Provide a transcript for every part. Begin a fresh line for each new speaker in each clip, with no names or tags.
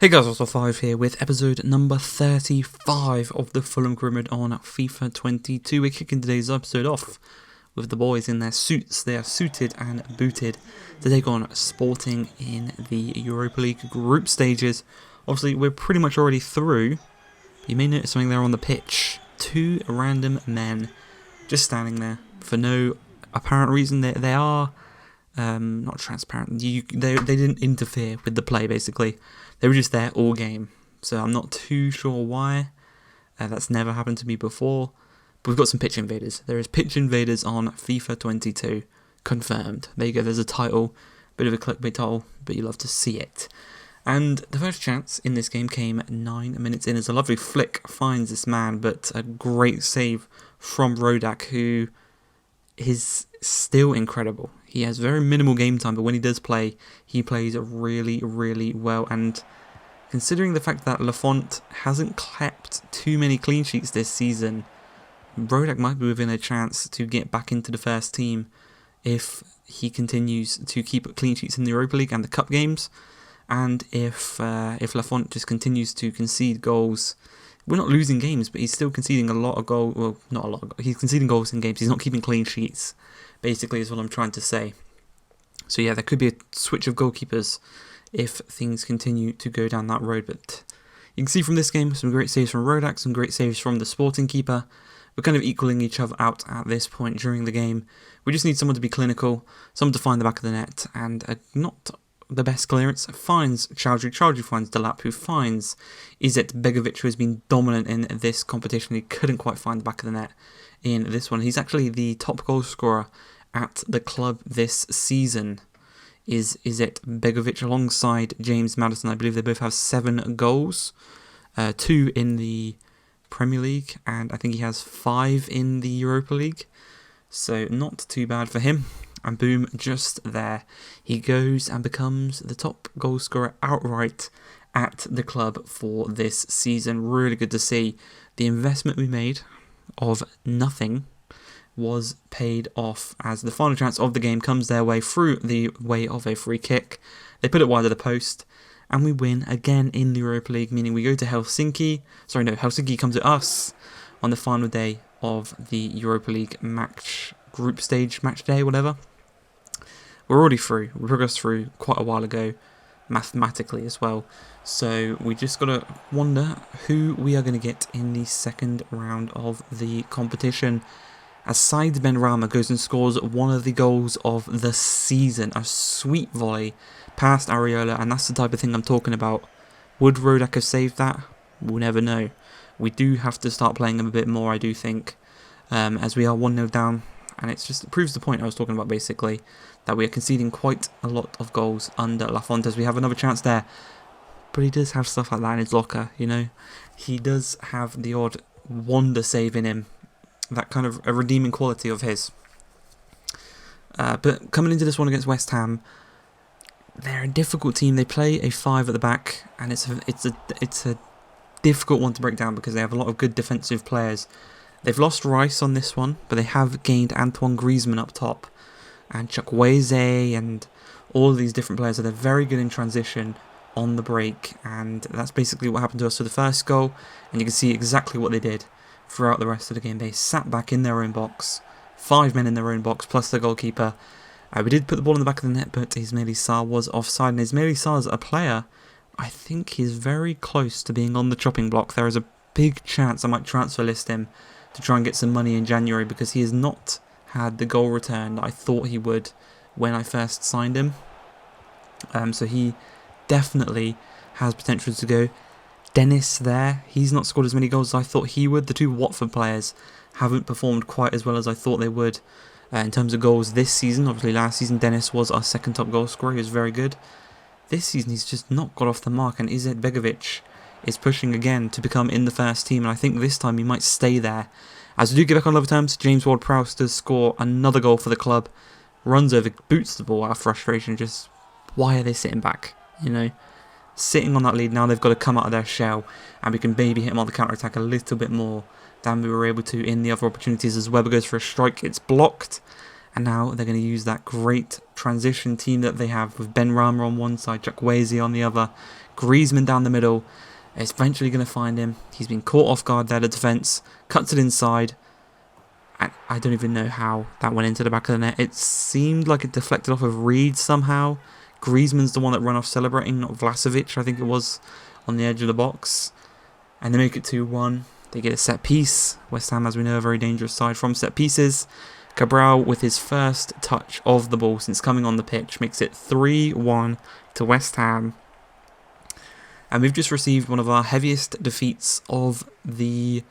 Hey guys, also 5 here with episode number 35 of the Fulham Pyramid on FIFA 22. We're kicking today's episode off with the boys in their suits. They are suited and booted to take on Sporting in the Europa League group stages. Obviously, we're pretty much already through. You may notice something there on the pitch. Two random men just standing there for no apparent reason. They are not transparent. They didn't interfere with the play, basically. They were just there all game. So I'm not too sure why. That's never happened to me before. But we've got some pitch invaders. There is pitch invaders on FIFA 22. Confirmed. There you go, there's a title. Bit of a clickbait title, but you love to see it. And the first chance in this game came 9 minutes in as a lovely flick finds this man, but a great save from Rodak, who is still incredible. He has very minimal game time, but when he does play, he plays really, really well. And considering the fact that Lafont hasn't kept too many clean sheets this season, Rodak might be within a chance to get back into the first team if he continues to keep clean sheets in the Europa League and the Cup games. And if Lafont just continues to concede goals, we're not losing games, but he's still conceding a lot of goals. Well, not a lot of goals. He's conceding goals in games. He's not keeping clean sheets, basically, is what I'm trying to say. So yeah, there could be a switch of goalkeepers if things continue to go down that road. But you can see from this game, some great saves from Rodak, some great saves from the Sporting keeper. We're kind of equaling each other out at this point during the game. We just need someone to be clinical, someone to find the back of the net, and not the best clearance finds Chowdhury finds Delap, who finds Izet Begovic, who has been dominant in this competition. He couldn't quite find the back of the net in this one. He's actually the top goal scorer at the club this season, is Izet Begovic, alongside James Maddison. I believe they both have 7 goals, 2 in the Premier League, and I think he has 5 in the Europa League, so not too bad for him. And boom, just there, he goes and becomes the top goal scorer outright at the club for this season. Really good to see. The investment we made of nothing was paid off, as the final chance of the game comes their way through the way of a free kick. They put it wide of the post, and we win again in the Europa League, meaning we go to Helsinki. Sorry, no, Helsinki comes to us on the final day of the Europa League group stage match day, whatever. We're already through. We progressed through quite a while ago, mathematically as well. So we just got to wonder who we are going to get in the second round of the competition. As Said Benrahma goes and scores one of the goals of the season. A sweet volley past Areola, and that's the type of thing I'm talking about. Would Rodak have saved that? We'll never know. We do have to start playing him a bit more, I do think, as we are 1-0 down. And it proves the point I was talking about, basically, that we are conceding quite a lot of goals under Lafont. We have another chance there, but he does have stuff like that in his locker, you know. He does have the odd wonder save in him, that kind of a redeeming quality of his. But coming into this one against West Ham, they're a difficult team. They play a 5 at the back, and it's a difficult one to break down because they have a lot of good defensive players. They've lost Rice on this one, but they have gained Antoine Griezmann up top, and Chukwueze, and all of these different players. So they're very good in transition on the break, and that's basically what happened to us for the first goal. And you can see exactly what they did throughout the rest of the game. They sat back in their own box, 5 men in their own box, plus the goalkeeper. We did put the ball in the back of the net, but Ismaili Sarr was offside, and Ismaili Sarr is a player I think he's very close to being on the chopping block. There is a big chance I might transfer list him to try and get some money in January, because he has not had the goal return that I thought he would when I first signed him. So he definitely has potential to go. Dennis there, he's not scored as many goals as I thought he would. The 2 Watford players haven't performed quite as well as I thought they would in terms of goals this season. Obviously last season Dennis was our second top goal scorer, he was very good. This season he's just not got off the mark, and Izet Begovic is pushing again to become in the first team, and I think this time he might stay there. As we do get back on level terms, James Ward-Prowse does score another goal for the club, runs over, boots the ball out of frustration. Just, why are they sitting back, you know? Sitting on that lead, now they've got to come out of their shell, and we can maybe hit them on the counter-attack a little bit more than we were able to in the other opportunities. As Weber goes for a strike, it's blocked, And now they're going to use that great transition team that they have with Ben Rama on one side, Chukwueze on the other, Griezmann down the middle. It's eventually going to find him. He's been caught off guard there, the defence. Cuts it inside. And I don't even know how that went into the back of the net. It seemed like it deflected off of Reed somehow. Griezmann's the one that ran off celebrating, not Vlahovic, I think it was, on the edge of the box. And they make it 2-1. They get a set piece. West Ham, as we know, a very dangerous side from set pieces. Cabral, with his first touch of the ball since coming on the pitch, makes it 3-1 to West Ham. And we've just received one of our heaviest defeats of the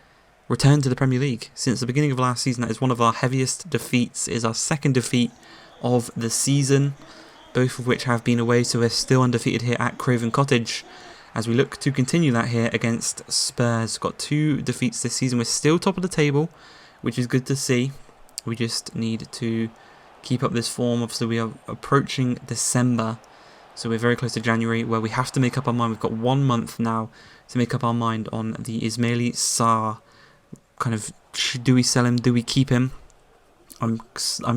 return to the Premier League. Since the beginning of last season, that is one of our heaviest defeats. It is our second defeat of the season, both of which have been away, so we're still undefeated here at Craven Cottage. As we look to continue that here against Spurs. Got 2 defeats this season. We're still top of the table, which is good to see. We just need to keep up this form. Obviously, we are approaching December, so we're very close to January, where we have to make up our mind. We've got 1 month now to make up our mind on the Ismaili Sarr. Kind of, do we sell him? Do we keep him? I'm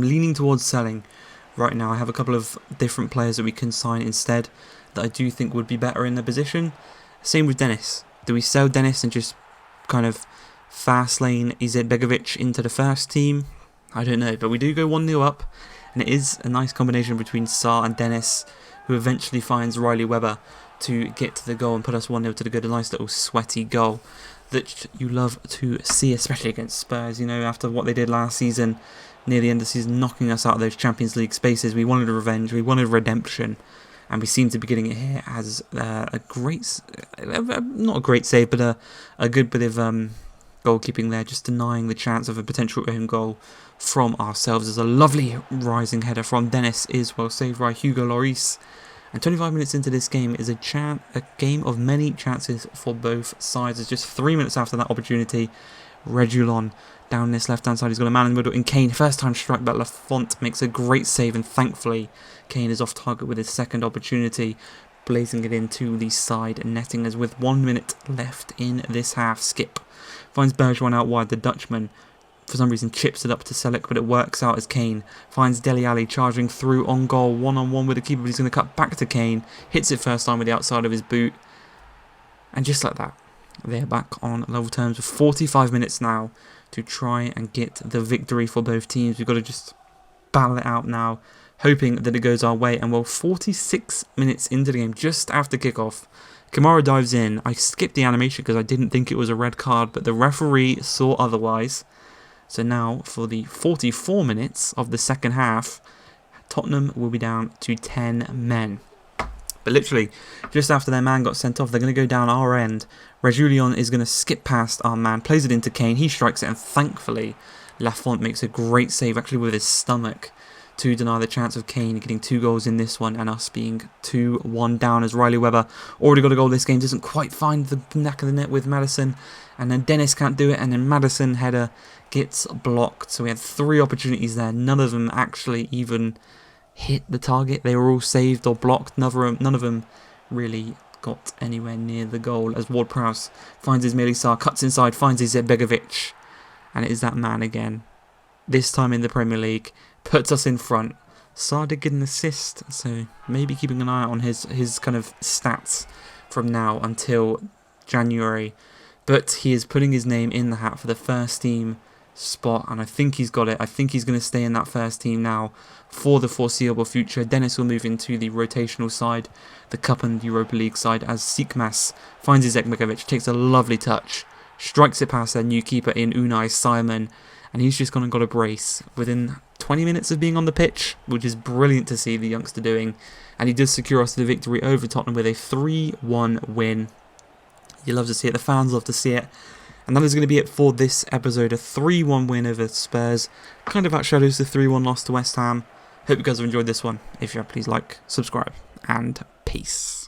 leaning towards selling right now. I have a couple of different players that we can sign instead that I do think would be better in the position. Same with Dennis. Do we sell Dennis and just kind of fast lane Izet Begovic into the first team? I don't know, but we do go 1-0 up, and it is a nice combination between Sarr and Dennis, who eventually finds Riley Webber to get to the goal and put us 1-0 to the good. A nice little sweaty goal that you love to see, especially against Spurs. You know, after what they did last season, near the end of the season, knocking us out of those Champions League spaces. We wanted a revenge, we wanted redemption, and we seem to be getting it here as a great, not a great save, but a good bit of goalkeeping there, just denying the chance of a potential own goal from ourselves. There's a lovely rising header from Dennis, is well saved by Hugo Lloris. And 25 minutes into this game is a game of many chances for both sides. It's just 3 minutes after that opportunity. Reguilon down this left-hand side. He's got a man in the middle in Kane. First time strike, but Lafont makes a great save, and thankfully Kane is off target with his second opportunity, blazing it into the side netting. As with 1 minute left in this half, Skip finds Bergwijn out wide. The Dutchman, for some reason, chips it up to Selleck, but it works out as Kane finds Dele Alli charging through on goal, one-on-one with the keeper, but he's going to cut back to Kane, hits it first time with the outside of his boot, and just like that, they're back on level terms with 45 minutes now to try and get the victory for both teams. We've got to just battle it out now, hoping that it goes our way. And well, 46 minutes into the game, just after kickoff, Kamara dives in. I skipped the animation because I didn't think it was a red card, but the referee saw otherwise. So now, for the 44 minutes of the second half, Tottenham will be down to 10 men. But literally, just after their man got sent off, they're going to go down our end. Reguilon is going to skip past our man, plays it into Kane, he strikes it, and thankfully, Lafont makes a great save, actually with his stomach, to deny the chance of Kane getting 2 goals in this one and us being 2-1 down, as Riley Webber already got a goal this game, doesn't quite find the back of the net with Maddison, and then Dennis can't do it, and then Maddison header gets blocked. So we had 3 opportunities there, none of them actually even hit the target. They were all saved or blocked. None of them really got anywhere near the goal, as Ward-Prowse finds Ismaili Sarr, cuts inside, finds Izet Begovic, and it is that man again, this time in the Premier League, puts us in front. Sarr did get an assist, so maybe keeping an eye on his kind of stats from now until January, but he is putting his name in the hat for the first team spot, and I think he's got it. I think he's going to stay in that first team now for the foreseeable future. Dennis will move into the rotational side, the Cup and Europa League side, as Sikmas finds Izet Begovic, takes a lovely touch, strikes it past their new keeper in Unai Simon, and he's just gone and got a brace within 20 minutes of being on the pitch, which is brilliant to see the youngster doing, and he does secure us the victory over Tottenham with a 3-1 win. You love to see it, the fans love to see it. And that is going to be it for this episode. A 3-1 win over Spurs. Kind of outshadows the 3-1 loss to West Ham. Hope you guys have enjoyed this one. If you have, please like, subscribe, and peace.